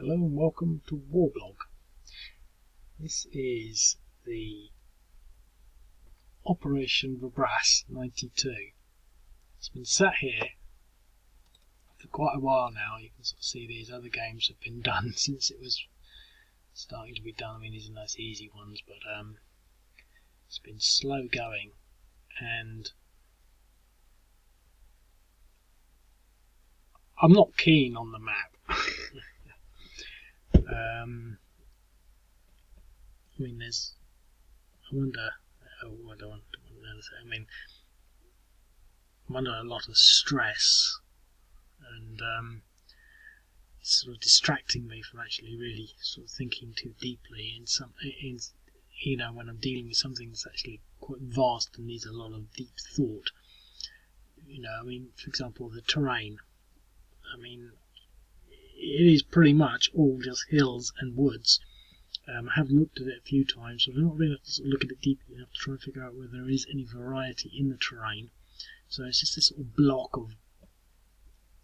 Hello and welcome to Warblog. This is the Operation Vrbas 92. It's been sat here for quite a while now. You can sort of see these other games have been done since it was starting to be done. I mean, these are nice easy ones, but it's been slow going, and I'm not keen on the map. I mean, I wonder. Oh, I don't want to say. I mean, I'm under a lot of stress, and it's sort of distracting me from actually really sort of thinking too deeply when I'm dealing with something that's actually quite vast and needs a lot of deep thought. I mean, for example, the terrain. I mean, it is pretty much all just hills and woods. I have looked at it a few times, so I've not really have to sort of look at it deeply enough to try and figure out whether there is any variety in the terrain. So it's just this sort of block of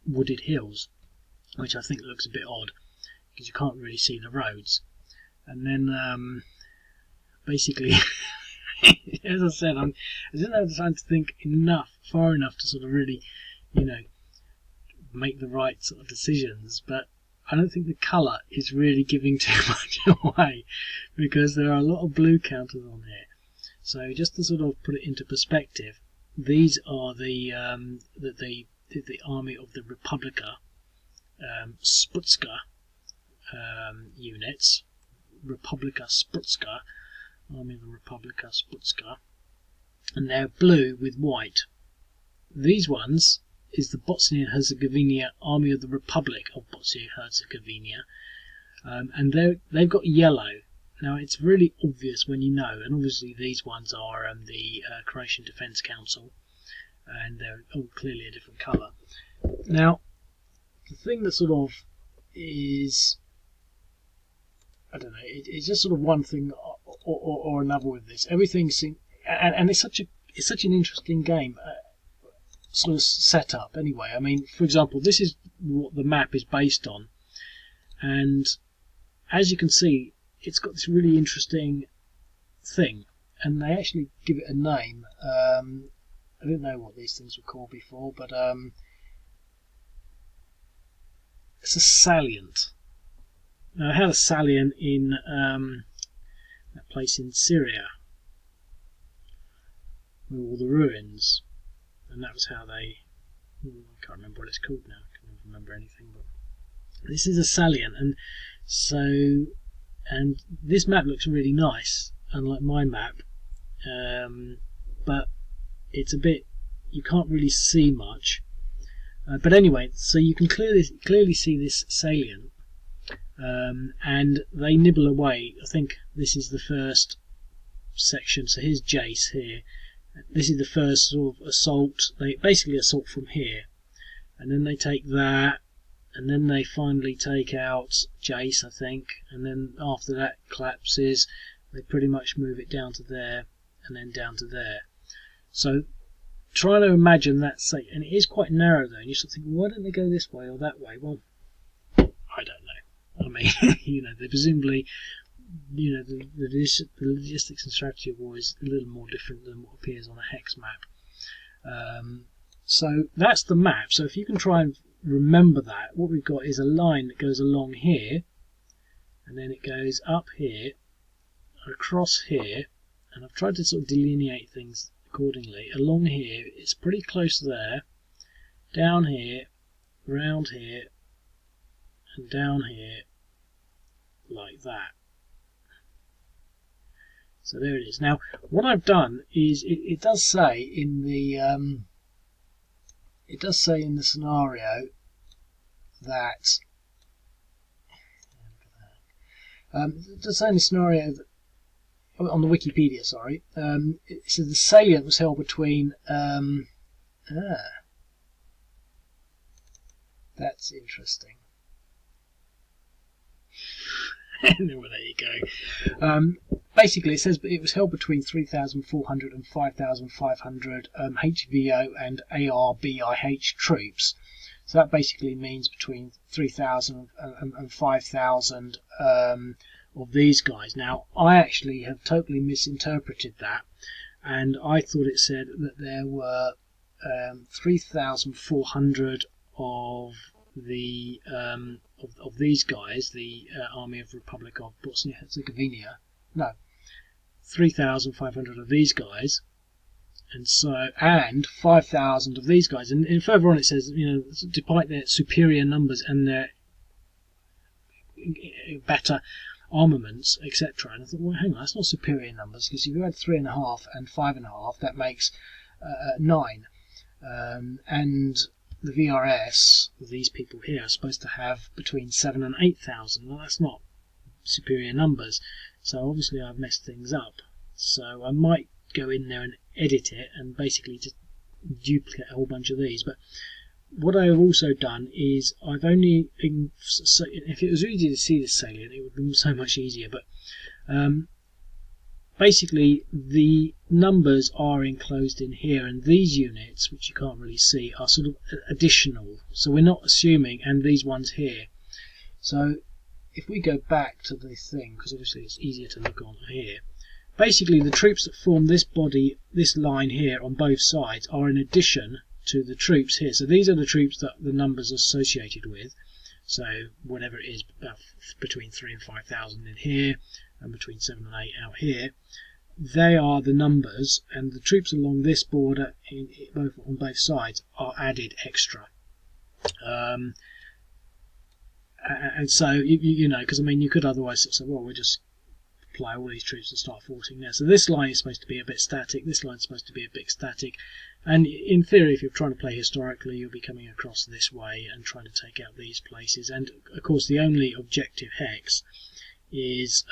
wooded hills, which I think looks a bit odd because you can't really see the roads. And then basically, as I said, I didn't have time to think far enough to sort of really, make the right sort of decisions, but I don't think the colour is really giving too much away because there are a lot of blue counters on here. So just to sort of put it into perspective, these are the Army of the Republika Sprutska units. Republika Sprutska, Army of the Republika Sprutska, and they're blue with white. These ones is the Bosnia-Herzegovina Army of the Republic of Bosnia-Herzegovina, and they've got yellow. Now it's really obvious when you know, and obviously these ones are the Croatian Defence Council, and they're clearly a different colour. Now, the thing that sort of is, I don't know, it's just sort of one thing or another with this. Everything seems, and it's such an interesting game. Sort of set up anyway. I mean, for example, this is what the map is based on, and as you can see, it's got this really interesting thing, and they actually give it a name. I didn't know what these things were called before, but it's a salient. Now, I had a salient in that place in Syria with all the ruins. And that was how I can't remember what it's called now. I can't remember anything. But this is a salient, and this map looks really nice, unlike my map. But it's a bit, you can't really see much. But anyway, so you can clearly see this salient, and they nibble away. I think this is the first section. So here's Jace here. This is the first sort of assault. They basically assault from here, and then they take that, and then they finally take out Jace, I think, and then after that collapses, they pretty much move it down to there, and then down to there. So try to imagine that, and it is quite narrow though, and you sort of think, well, why don't they go this way or that way? Well, I don't know. I mean, they presumably, the logistics and strategy of war is a little more different than what appears on a hex map. So that's the map. So if you can try and remember that, what we've got is a line that goes along here, and then it goes up here, across here, and I've tried to sort of delineate things accordingly. Along here, it's pretty close there, down here, round here, and down here, like that. So there it is. Now, what I've done is it does say in the scenario that it does say in the scenario that, on the Wikipedia, sorry, it says the salient was held between. That's interesting. Well, there you go. Basically, it says it was held between 3,400 and 5,500 HVO and ARBIH troops. So that basically means between 3,000 and 5,000 of these guys. Now, I actually have totally misinterpreted that, and I thought it said that there were 3,400 of the of these guys, the Army of Republic of Bosnia-Herzegovina. No, 3,500 of these guys, and 5,000 of these guys. And further on it says, despite their superior numbers and their better armaments, etc. And I thought, well, hang on, that's not superior numbers, because if you add 3.5 and 5.5, that makes 9. And the VRS, these people here, are supposed to have between 7 and 8,000. Well, that's not superior numbers. So obviously I've messed things up. So I might go in there and edit it and basically just duplicate a whole bunch of these. But what I have also done is I've only, if it was easy to see this salient, it would be so much easier. But basically the numbers are enclosed in here, and these units, which you can't really see, are sort of additional. So we're not assuming, and these ones here. So if we go back to the thing, because obviously it's easier to look on here, basically the troops that form this body, this line here on both sides, are in addition to the troops here. So these are the troops that the numbers are associated with. So whatever it is, about between 3 and 5,000 in here, and between 7 and 8 out here, they are the numbers, and the troops along this border on both sides are added extra. And so, because I mean, you could otherwise say, well, we'll just apply all these troops and start forcing there. So this line is supposed to be a bit static, this line is supposed to be a bit static, and in theory, if you're trying to play historically, you'll be coming across this way and trying to take out these places. And of course, the only objective hex is,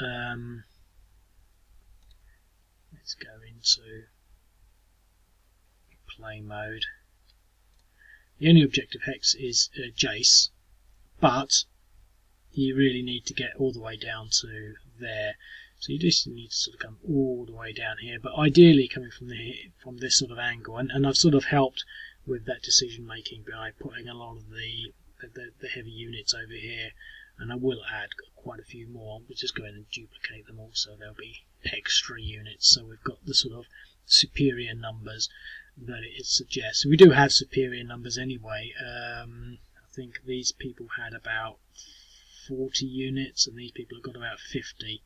let's go into play mode. The only objective hex is Jace, but you really need to get all the way down to there. So you just need to sort of come all the way down here, but ideally coming from this sort of angle. And I've sort of helped with that decision making by putting a lot of the heavy units over here, and I will add quite a few more. We'll just go in and duplicate them also. There'll be extra units, so we've got the sort of superior numbers that it suggests. We do have superior numbers anyway. I think these people had about 40 units, and these people have got about 50,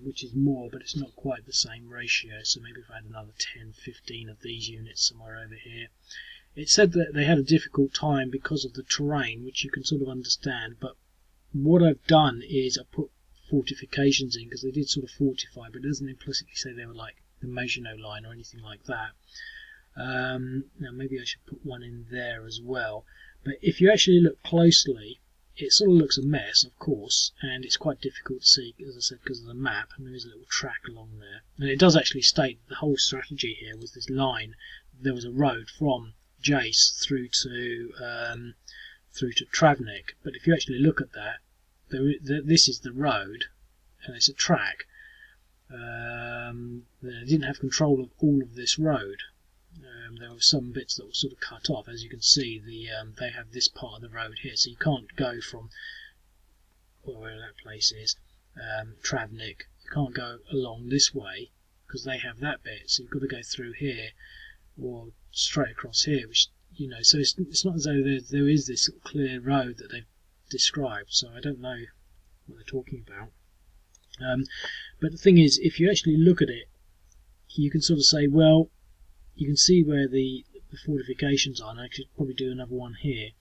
which is more, but it's not quite the same ratio. So maybe if I had another 10, 15 of these units somewhere over here. It said that they had a difficult time because of the terrain, which you can sort of understand, but what I've done is I put fortifications in, because they did sort of fortify, but it doesn't implicitly say they were like the Maginot Line or anything like that. Now maybe I should put one in there as well, but if you actually look closely, it sort of looks a mess, of course, and it's quite difficult to see, as I said, because of the map, and there is a little track along there. And it does actually state the whole strategy here was this line. There was a road from Jace through to Travnik, but if you actually look at that, this is the road, and it's a track. They didn't have control of all of this road. There were some bits that were sort of cut off. As you can see, they have this part of the road here, so you can't go from where that place is, Travnik. You can't go along this way because they have that bit, so you've got to go through here or straight across here, which so it's not as though there is this clear road that they've described. So I don't know what they're talking about. But the thing is, if you actually look at it, you can sort of say, well, you can see where the fortifications are, and I could probably do another one here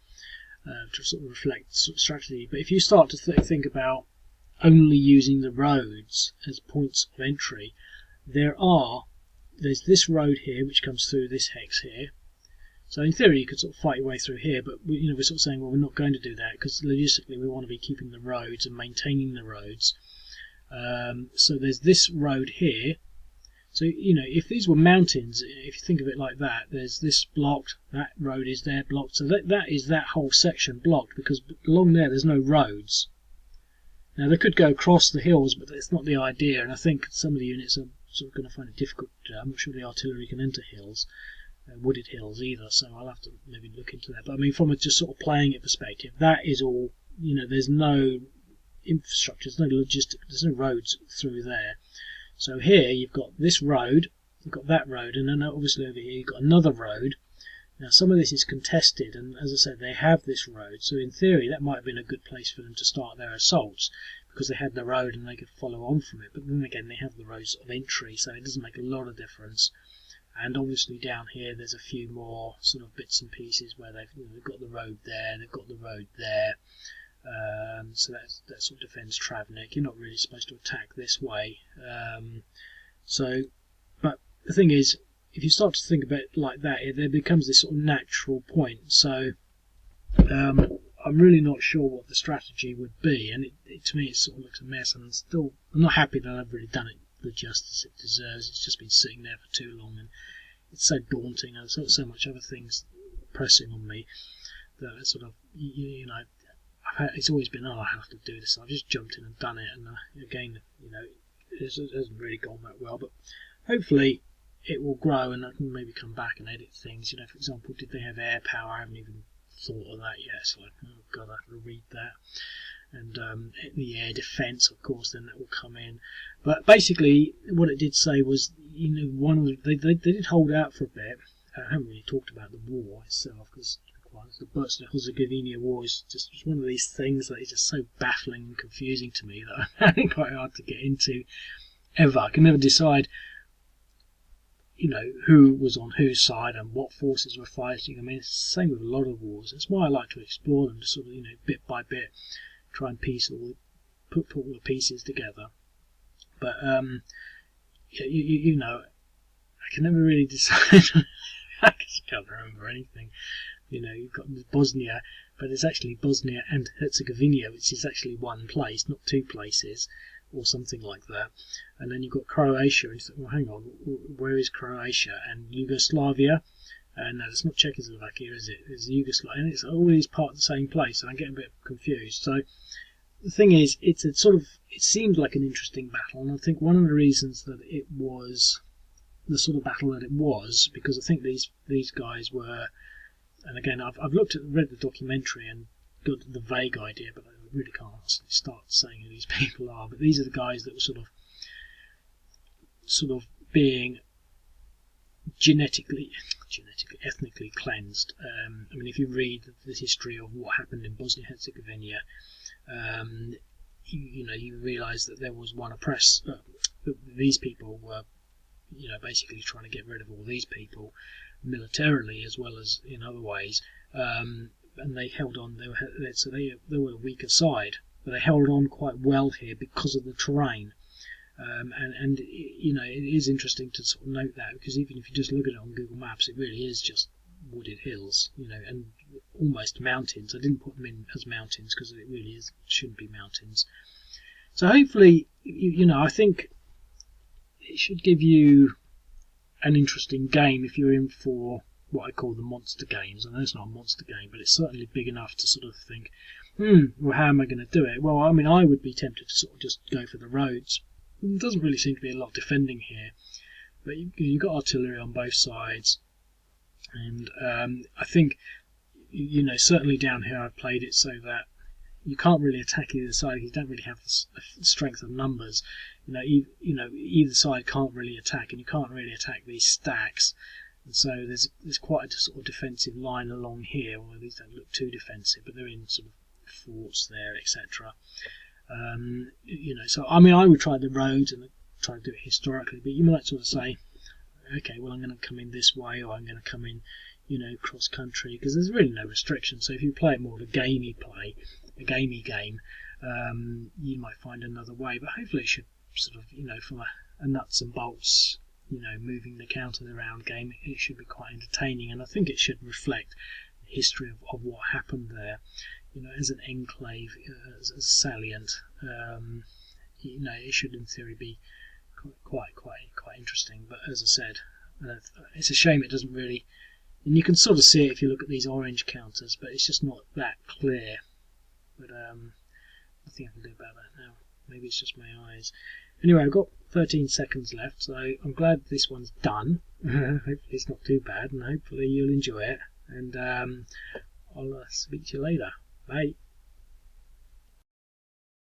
to sort of reflect sort of strategy. But if you start to think about only using the roads as points of entry, there's this road here which comes through this hex here. So in theory you could sort of fight your way through here, but we're sort of saying, well, we're not going to do that because logistically we want to be keeping the roads and maintaining the roads. So there's this road here. So, if these were mountains, if you think of it like that, there's this blocked, that road is there blocked, so that is that whole section blocked, because along there's no roads. Now, they could go across the hills, but that's not the idea, and I think some of the units are sort of going to find it difficult to do. I'm not sure the artillery can enter hills. wooded hills either, so I'll have to maybe look into that. But I mean, from a just sort of playing it perspective, that is all, there's no infrastructure, there's no logistics, there's no roads through there. So here you've got this road, you've got that road, and then obviously over here you've got another road. Now some of this is contested, and as I said, they have this road, so in theory that might have been a good place for them to start their assaults, because they had the road and they could follow on from it. But then again, they have the roads of entry, so it doesn't make a lot of difference. And obviously down here there's a few more sort of bits and pieces where they've got the road there, they've got the road there. So that sort of defends Travnik. You're not really supposed to attack this way. But the thing is, if you start to think about it like that, there becomes this sort of natural point. So I'm really not sure what the strategy would be, and to me it sort of looks a mess. And I'm not happy that I've really done it the justice it deserves. It's just been sitting there for too long, and it's so daunting. I've got so much other things pressing on me that I sort of, it's always been, I have to do this. I've just jumped in and done it, and again, it hasn't really gone that well. But hopefully it will grow, and I can maybe come back and edit things. For example, did they have air power? I haven't even thought of that yet. So oh god, I have to read that. And the air defence, of course, then that will come in. But basically, what it did say was, they did hold out for a bit. I haven't really talked about the war itself, because the Bosnia-Herzegovina war is just one of these things that is just so baffling and confusing to me that I find it quite hard to get into ever. I can never decide, who was on whose side and what forces were fighting. I mean, it's the same with a lot of wars. That's why I like to explore them, just sort of, bit by bit, try and put all the pieces together. But I can never really decide. I just can't remember anything. You've got Bosnia, but it's actually Bosnia and Herzegovina, which is actually one place, not two places, or something like that. And then you've got Croatia, and you think, well, hang on, where is Croatia? And Yugoslavia? No, it's not Czechoslovakia, is it? It's Yugoslavia, and it's all these part of the same place, and I'm getting a bit confused. So the thing is, it seemed like an interesting battle, and I think one of the reasons that it was the sort of battle that it was, because I think these guys were, and again, I've read the documentary and got the vague idea, but I really can't honestly start saying who these people are. But these are the guys that were sort of being ethnically cleansed. I mean, if you read the history of what happened in Bosnia-Herzegovina, you realise that there was one oppressor. These people were, basically trying to get rid of all these people militarily as well as in other ways. And they held on. They were the weaker side, but they held on quite well here because of the terrain. And it is interesting to sort of note that, because even if you just look at it on Google Maps, it really is just wooded hills, and almost mountains. I didn't put them in as mountains because it really shouldn't be mountains. So hopefully, I think it should give you an interesting game if you're in for what I call the monster games. I know it's not a monster game, but it's certainly big enough to sort of think, well, how am I going to do it? Well, I mean, I would be tempted to sort of just go for the roads. There doesn't really seem to be a lot of defending here, but you've got artillery on both sides, and I think, certainly down here I've played it so that you can't really attack either side. You don't really have the strength of numbers. Either side can't really attack, and you can't really attack these stacks. And so there's quite a sort of defensive line along here. Well, these don't look too defensive, but they're in sort of forts there, etc. So I mean, I would try the roads and try to do it historically, but you might sort of say, okay, well, I'm going to come in this way, or I'm going to come in, cross country, because there's really no restriction. So if you play it more of a gamey game, you might find another way. But hopefully it should sort of, from a nuts and bolts, moving the counters around game, it should be quite entertaining, and I think it should reflect the history of what happened there, as an enclave, as salient. It should in theory be quite interesting. But as I said, it's a shame it doesn't really, and you can sort of see it if you look at these orange counters, but it's just not that clear. But nothing I can do about that now. Maybe it's just my eyes. Anyway, I've got 13 seconds left, so I'm glad this one's done. Hopefully it's not too bad, and hopefully you'll enjoy it. And I'll speak to you later. Bye.